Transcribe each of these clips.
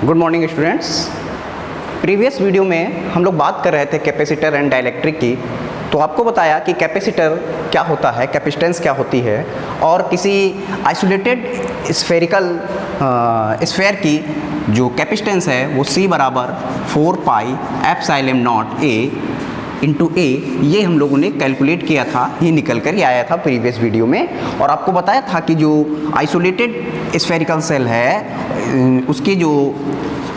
Good morning students. Previous video में हम लोग बात कर रहे थे कैपेसिटर एंड डाइलेक्ट्रिक की। तो आपको बताया कि कैपेसिटर क्या होता है, कैपेसिटेंस क्या होती है, और किसी आइसोलेटेड स्फेरिकल स्फेयर की जो कैपेसिटेंस है वो C बराबर 4 pi epsilon naught A into A, ये हम लोगों ने कैलकुलेट किया था, ये निकल कर ही आया था प्रीवियस वीडियो में। और आपको बताया था कि जो आइसोलेटेड स्फेरिकल सेल है उसकी जो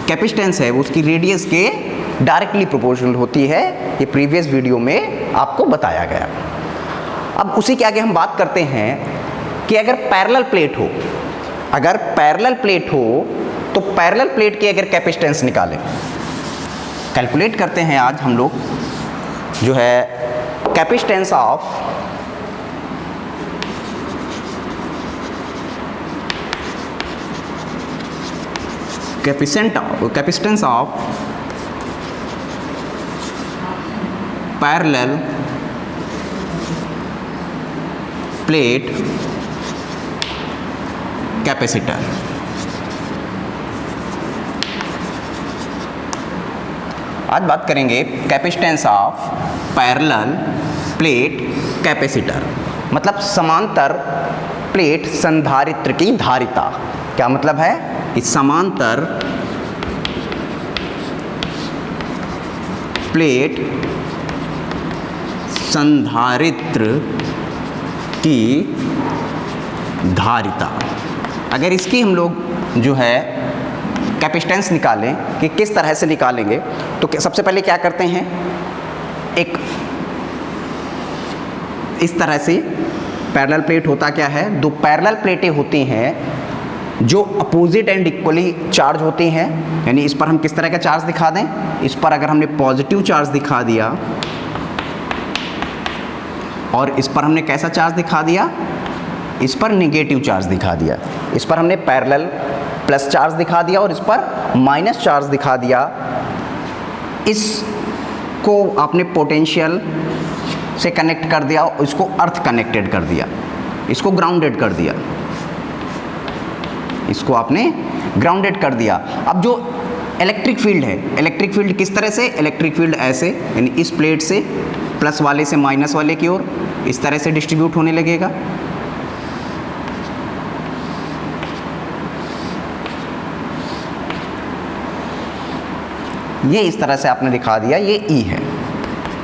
कैपेसिटेंस है वो उसकी रेडियस के डायरेक्टली प्रोपोर्शनल होती है, ये प्रीवियस वीडियो में आपको बताया गया। अब उसी के आगे हम बात करते हैं कि अगर पैरेलल प्लेट हो तो पैरेलल प्लेट की अगर कैपेसिटेंस निकालें, कैलकुलेट करते हैं आज हम लोग जो है capacitance of capacitance of parallel plate capacitor. आज बात करेंगे capacitance of parallel plate capacitor, मतलब समांतर प्लेट संधारित्र की धारिता। क्या मतलब है? इस समांतर प्लेट संधारित्र की धारिता। अगर इसकी हम लोग जो है कैपेसिटेंस निकालें कि किस तरह से निकालेंगे, तो सबसे पहले क्या करते हैं, एक इस तरह से पैरेलल प्लेट होता क्या है, दो पैरेलल प्लेटें होती हैं जो अपोजिट एंड इक्वली चार्ज होती हैं। यानी इस पर हम किस तरह का चार्ज दिखा दें, इस पर अगर हमने पॉजिटिव चार्ज दिखा दिया और इस पर हमने कैसा चार्ज दिखा दिया, इस पर नेगेटिव चार्ज दिखा दिया। इस पर हमने पैरेलल प्लस चार्ज दिखा दिया और इस पर माइनस चार्ज दिखा दिया। इसको आपने पोटेंशियल से कनेक्ट कर दिया, इसको अर्थ कनेक्टेड कर दिया, इसको ग्राउंडेड कर दिया, इसको आपने ग्राउंडेड कर दिया। अब जो इलेक्ट्रिक फील्ड है, इलेक्ट्रिक फील्ड किस तरह से, इलेक्ट्रिक फील्ड ऐसे, यानी इस प्लेट से प्लस वाले से माइनस वाले की ओर इस तरह से डिस्ट्रीब्यूट होने लगेगा। ये इस तरह से आपने दिखा दिया, ये E है।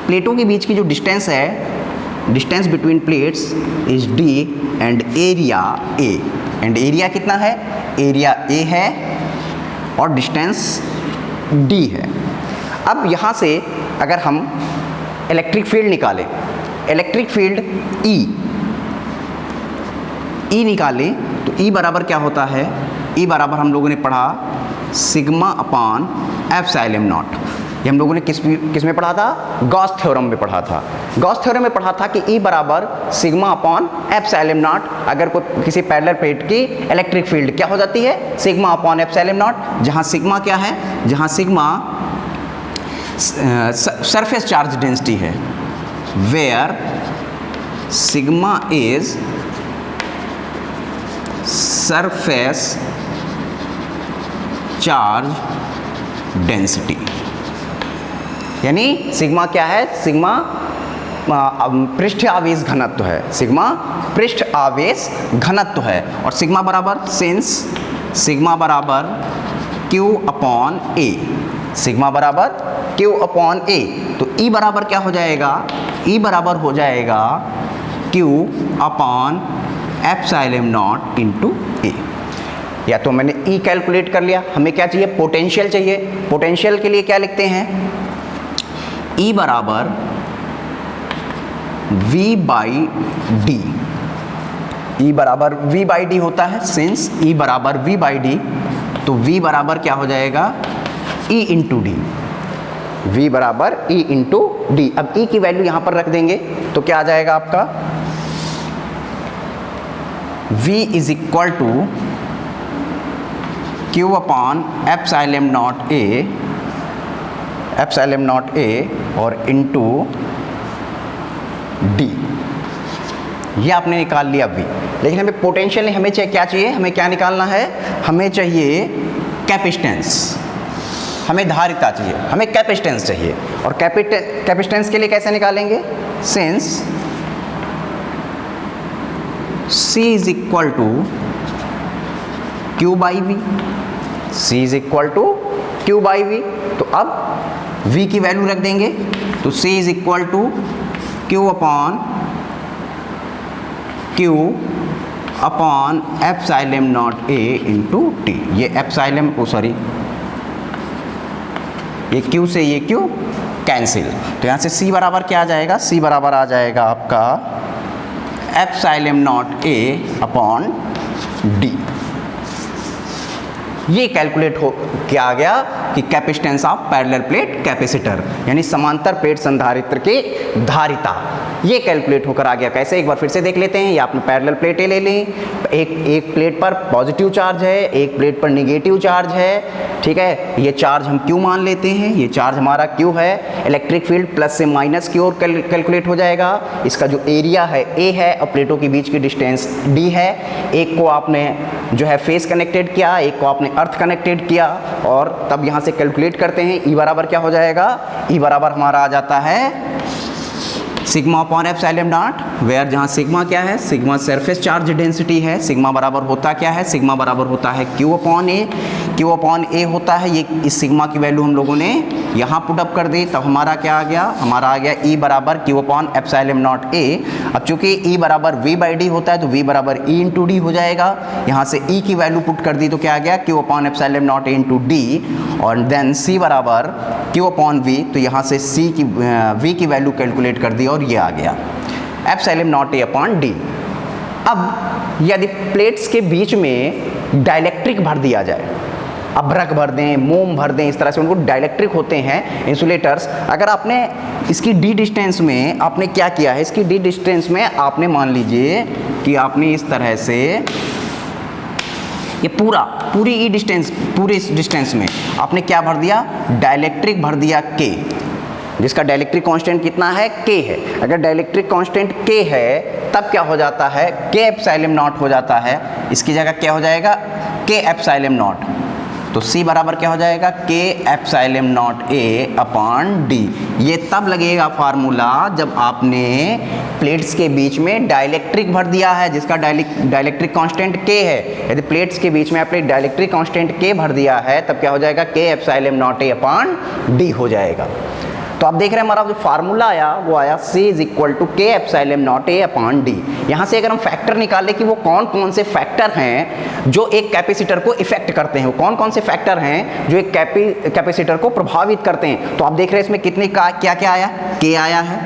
प्लेटों के बीच की जो डिस्टेंस है, distance between plates is D and area A। And area कितना है, एरिया A है और डिस्टेंस D है। अब यहाँ से अगर हम इलेक्ट्रिक फील्ड निकालें, इलेक्ट्रिक फील्ड E निकालें तो E बराबर क्या होता है, E बराबर हम लोगों ने पढ़ा सिग्मा अपान एप्सिलॉन नॉट। ये हम लोगों ने किस में पढ़ा था, गॉस थ्योरम में पढ़ा था। गॉस थ्योरम में पढ़ा था कि E बराबर सिग्मा अपॉन एप्सिलॉन नॉट। अगर कोई किसी पैरेलल प्लेट की इलेक्ट्रिक फील्ड क्या हो जाती है, सिग्मा अपॉन एप्सिलॉन नॉट, जहाँ सिग्मा क्या है, जहाँ सिग्मा सरफेस चार्ज डेंसिटी है, where sigma is surface charge density. यानी सिग्मा क्या है, सिग्मा पृष्ठ आवेश घनत्व है, सिग्मा पृष्ठ आवेश घनत्व है। और सिग्मा बराबर सिंस सिग्मा बराबर Q अपॉन A, सिग्मा बराबर Q अपॉन A, तो E बराबर क्या हो जाएगा, E बराबर हो जाएगा Q upon epsilon not into A। या तो मैंने E कैलकुलेट कर लिया, हमें क्या चाहिए, पोटेंशियल चाहिए। पोटेंशियल के लिए क्या लिखते हैं, E बराबर V बाई डी। E बराबर V बाई डी होता है, सिंस E बराबर V बाई डी, तो V बराबर क्या हो जाएगा, E इंटू डी। V बराबर E इंटू डी। अब E की वैल्यू यहाँ पर रख देंगे तो क्या आ जाएगा आपका, V is equal to Q upon epsilon naught A, epsilon naught A और इंटू D। ये आपने निकाल लिया V। लेकिन हमें पोटेंशियल नहीं, हमें क्या चाहिए, हमें क्या निकालना है, हमें चाहिए कैपेसिटेंस, हमें धारिता चाहिए, हमें कैपेसिटेंस चाहिए। और कैपेसिटेंस के लिए कैसे निकालेंगे? Since C is equal to Q by V, C is equal to Q by V. तो अब V की वैल्यू रख देंगे, तो C is equal to Q upon Q upon epsilon naught A into T. ये एप्सिलॉन, ओ सॉरी, ये Q से ये Q कैंसिल, तो यहाँ से C बराबर क्या आ जाएगा? C बराबर आ जाएगा आपका epsilon naught A upon D. ये कैलकुलेट हो क्या आ गया कि capacitance of parallel plate capacitor, यानी समांतर प्लेट संधारित्र की धारिता, ये कैलकुलेट होकर आ गया। कैसे? एक बार फिर से देख लेते हैं। ये आपने पैरेलल प्लेटें ले ली, एक प्लेट पर पॉजिटिव चार्ज है, एक प्लेट पर निगेटिव चार्ज है, ठीक है। ये चार्ज हम Q मान लेते हैं, ये चार्ज हमारा Q है। इलेक्ट्रिक फील्ड प्लस से माइनस की ओर कैलकुलेट हो जाएगा। इसका जो एरिया है A है और प्लेटों के बीच की डिस्टेंस D है। एक को आपने जो है फेस कनेक्टेड किया, एक को आपने अर्थ कनेक्टेड किया, और तब यहाँ से कैलकुलेट करते हैं। E बराबर क्या हो जाएगा? E बराबर हमारा आ जाता है sigma upon epsilon naught, where जहाँ सिग्मा क्या है? सिग्मा सरफेस चार्ज डेंसिटी है। सिग्मा बराबर होता क्या है? सिग्मा बराबर होता है Q upon A। Q upon A होता है, ये इस सिग्मा की वैल्यू हम लोगों ने यहाँ पुट अप कर दी, तब हमारा क्या आ गया? हमारा आ गया E बराबर Q upon epsilon naught A। अब चूंकि E बराबर V बाई डी होता है, तो V बराबर E इंटू डी हो जाएगा। यहाँ से E की वैल्यू पुट कर दी, तो क्या आ गया? Q upon epsilon naught A into D, और देन C बराबर Q अपॉन V, तो यहाँ से V की वैल्यू कैलकुलेट कर दी, और ये आ गया epsilon naught A upon D. अब यदि प्लेट्स के बीच में डाइलेक्ट्रिक भर दिया जाए, अभ्रक भर दें, मोम भर दें, इस तरह से उनको डाइलेक्ट्रिक होते हैं इंसुलेटर्स। अगर आपने इसकी डी डिस्टेंस में आपने क्या किया है? इसकी डी डिस्टेंस में आपने मान लीजिए कि आपने इस तरह से ये पूरी ई डिस्टेंस, पूरे इस डिस्टेंस में आपने क्या भर दिया? डाइलेक्ट्रिक भर दिया K, जिसका डाइलेक्ट्रिक कांस्टेंट कितना है? K है। अगर डाइलेक्ट्रिक कांस्टेंट K है, तब क्या हो जाता है? K एप्सिलॉन नॉट हो जाता है। इसकी जगह क्या हो जाएगा? K epsilon not. तो C बराबर क्या हो जाएगा? K epsilon naught A upon D. ये तब लगेगा फार्मूला जब आपने प्लेट्स के बीच में डाइलेक्ट्रिक भर दिया है, जिसका डाइलेक्ट्रिक कांस्टेंट K है। यदि प्लेट्स के बीच में आपने डाइलेक्ट्रिक कांस्टेंट K भर दिया है, तब क्या हो जाएगा? K epsilon naught A upon D हो जाएगा। तो आप देख रहे हैं हमारा जो फार्मूला आया वो आया C is equal to K epsilon naught A upon D. यहाँ से अगर हम फैक्टर निकालें कि वो कौन कौन से फैक्टर हैं जो एक कैपेसिटर को इफेक्ट करते हैं, वो कौन कौन से फैक्टर हैं जो एक कैपेसिटर को प्रभावित करते हैं, तो आप देख रहे हैं इसमें कितने का क्या क्या आया? K आया है,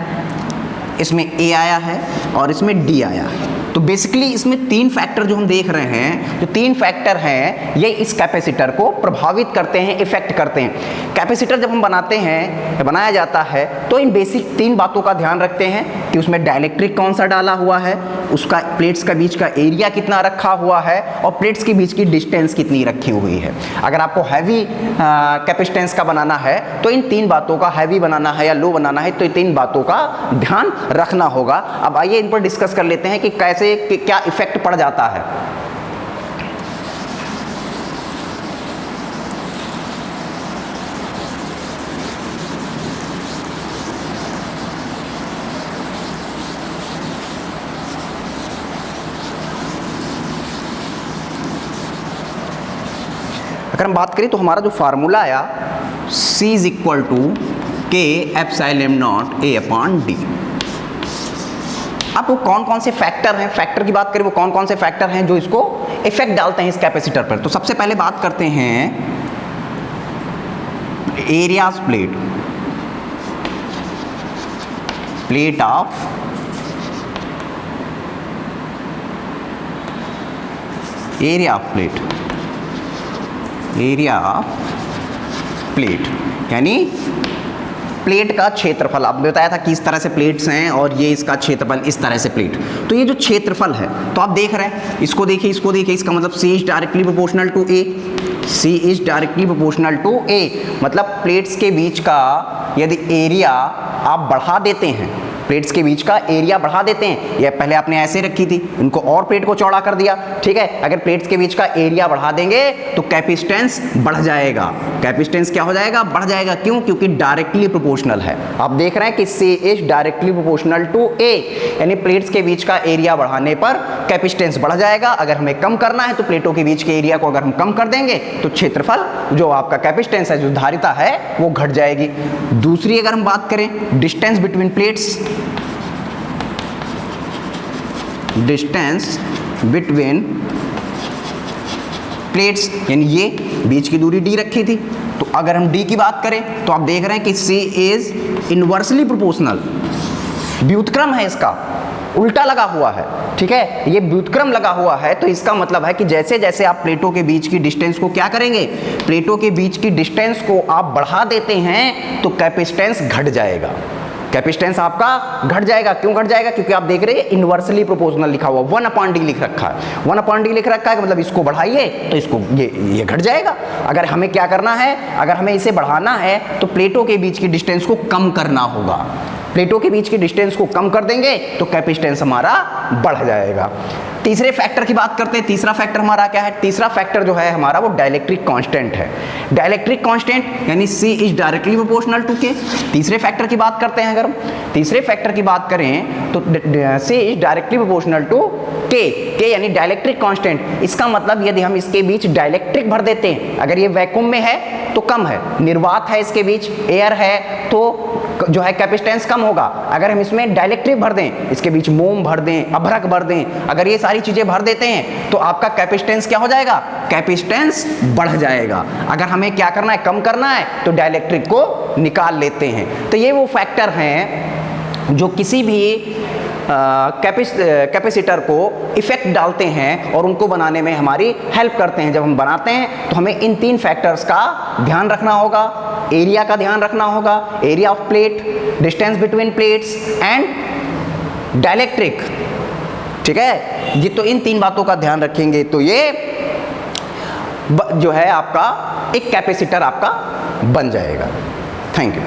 इसमें A आया है, और इसमें D आया है। तो बेसिकली इसमें तीन फैक्टर जो हम देख रहे हैं, जो तीन फैक्टर हैं, ये इस कैपेसिटर को प्रभावित करते हैं, इफेक्ट करते हैं। कैपेसिटर जब हम बनाते हैं, बनाया जाता है, तो इन बेसिक तीन बातों का ध्यान रखते हैं कि उसमें डाइलेक्ट्रिक कौन सा डाला हुआ है, उसका प्लेट्स का बीच का एरिया कितना रखा हुआ है, और प्लेट्स के बीच की डिस्टेंस कितनी रखी हुई है। अगर आपको हैवी कैपेसिटेंस का बनाना है, तो इन तीन बातों का, हैवी बनाना है या लो बनाना है, तो इन तीन बातों का ध्यान रखना होगा। अब आइए इन पर डिस्कस कर लेते हैं कि कैसे कि क्या इफेक्ट पड़ जाता है। अगर हम बात करें तो हमारा जो फार्मूला आया C is equal to K epsilon naught A upon D. अब वो कौन कौन से फैक्टर हैं, फैक्टर की बात करें, वो कौन कौन से फैक्टर हैं जो इसको इफेक्ट डालते हैं इस कैपेसिटर पर। तो सबसे पहले बात करते हैं areas plate, plate of area of plate, area of plate यानी प्लेट का क्षेत्रफल। आपने बताया था कि इस तरह से प्लेट्स हैं और ये इसका क्षेत्रफल इस तरह से प्लेट, तो ये जो क्षेत्रफल है, तो आप देख रहे हैं, इसको देखिए, इसको देखिए, इसका मतलब C is directly proportional to A, C is directly proportional to A। मतलब प्लेट्स के बीच का यदि एरिया आप बढ़ा देते हैं, प्लेट्स के बीच का एरिया बढ़ा देते हैं। ये पहले आपने ऐसे रखी थी, इनको और प्लेट को चौड़ा कर दिया, ठीक है। अगर प्लेट्स के बीच का एरिया बढ़ा देंगे तो कैपेसिटेंस बढ़ जाएगा। कैपेसिटेंस क्या हो जाएगा? बढ़ जाएगा। क्यों? क्योंकि डायरेक्टली प्रोपोर्शनल है। आप देख रहे हैं कि C is directly proportional to A, यानी प्लेट्स के बीच का एरिया बढ़ाने पर कैपेसिटेंस बढ़ जाएगा। अगर हमें कम करना है तो प्लेटों के बीच के एरिया को अगर हम कम कर देंगे तो क्षेत्रफल, जो आपका कैपेसिटेंस है, जो धारिता है, वो घट जाएगी। दूसरी अगर हम बात करें distance between plates, distance between plates, यानी ये बीच की दूरी d रखी थी, तो अगर हम d की बात करें तो आप देख रहे हैं कि C इज इनवर्सली प्रोपोर्शनल, व्युत्क्रम है, इसका उल्टा लगा हुआ है, ठीक है। ये व्युत्क्रम लगा हुआ है, तो इसका मतलब है कि जैसे जैसे आप प्लेटों के बीच की डिस्टेंस को क्या करेंगे, प्लेटों के बीच की डिस्टेंस को आप बढ़ा देते हैं तो कैपेसिटेंस घट जाएगा। कैपेसिटेंस आपका घट जाएगा। क्यों घट जाएगा? क्योंकि आप देख रहे हैं इनवर्सली प्रोपोर्शनल लिखा हुआ, 1/d लिख रखा है। 1/d लिख रखा है, मतलब इसको बढ़ाइए तो इसको ये घट जाएगा। अगर हमें क्या करना है, अगर हमें इसे बढ़ाना है तो प्लेटों के बीच की डिस्टेंस को कम करना होगा। प्लेटों के बीच की डिस्टेंस को कम कर देंगे तो कैपेसिटेंस हमारा बढ़ जाएगा। तीसरे फैक्टर की बात करते हैं। तीसरा फैक्टर हमारा क्या है? तीसरा फैक्टर जो है हमारा वो डाइलेक्ट्रिक कांस्टेंट है। डाइलेक्ट्रिक कांस्टेंट यानी C is directly proportional to K। तीसरे फैक्टर की बात करते हैं। अगर हम तीसरे फैक्टर की बात करें तो C is directly proportional to K यानी डाइलेक्ट्रिक कांस्टेंट। इसका मतलब यदि हम इसके बीच डाइलेक्ट्रिक भर देते हैं, अगर ये वैक्यूम में है तो कम है, निर्वात है, इसके बीच एयर है तो जो है कैपेसिटेंस कम होगा। अगर हम इसमें डाइलेक्ट्रिक भर दें, इसके बीच मोम भर दें, अभ्रक भर दें, अगर ये सारी चीजें भर देते हैं तो आपका कैपेसिटेंस क्या हो जाएगा? कैपेसिटेंस बढ़ जाएगा। अगर हमें क्या करना है, कम करना है, तो डाइलेक्ट्रिक को निकाल लेते हैं। तो ये वो फैक्टर हैं जो किसी भी कैपेसिटर को इफेक्ट डालते हैं और उनको बनाने में हमारी हेल्प करते हैं। जब हम बनाते हैं तो हमें इन 3 फैक्टर्स का ध्यान रखना होगा। एरिया का ध्यान रखना होगा, area of plate, distance between plates and dielectric, ठीक है। ये तो इन 3 बातों का ध्यान रखेंगे तो ये जो है आपका एक कैपेसिटर आपका बन जाएगा। Thank you.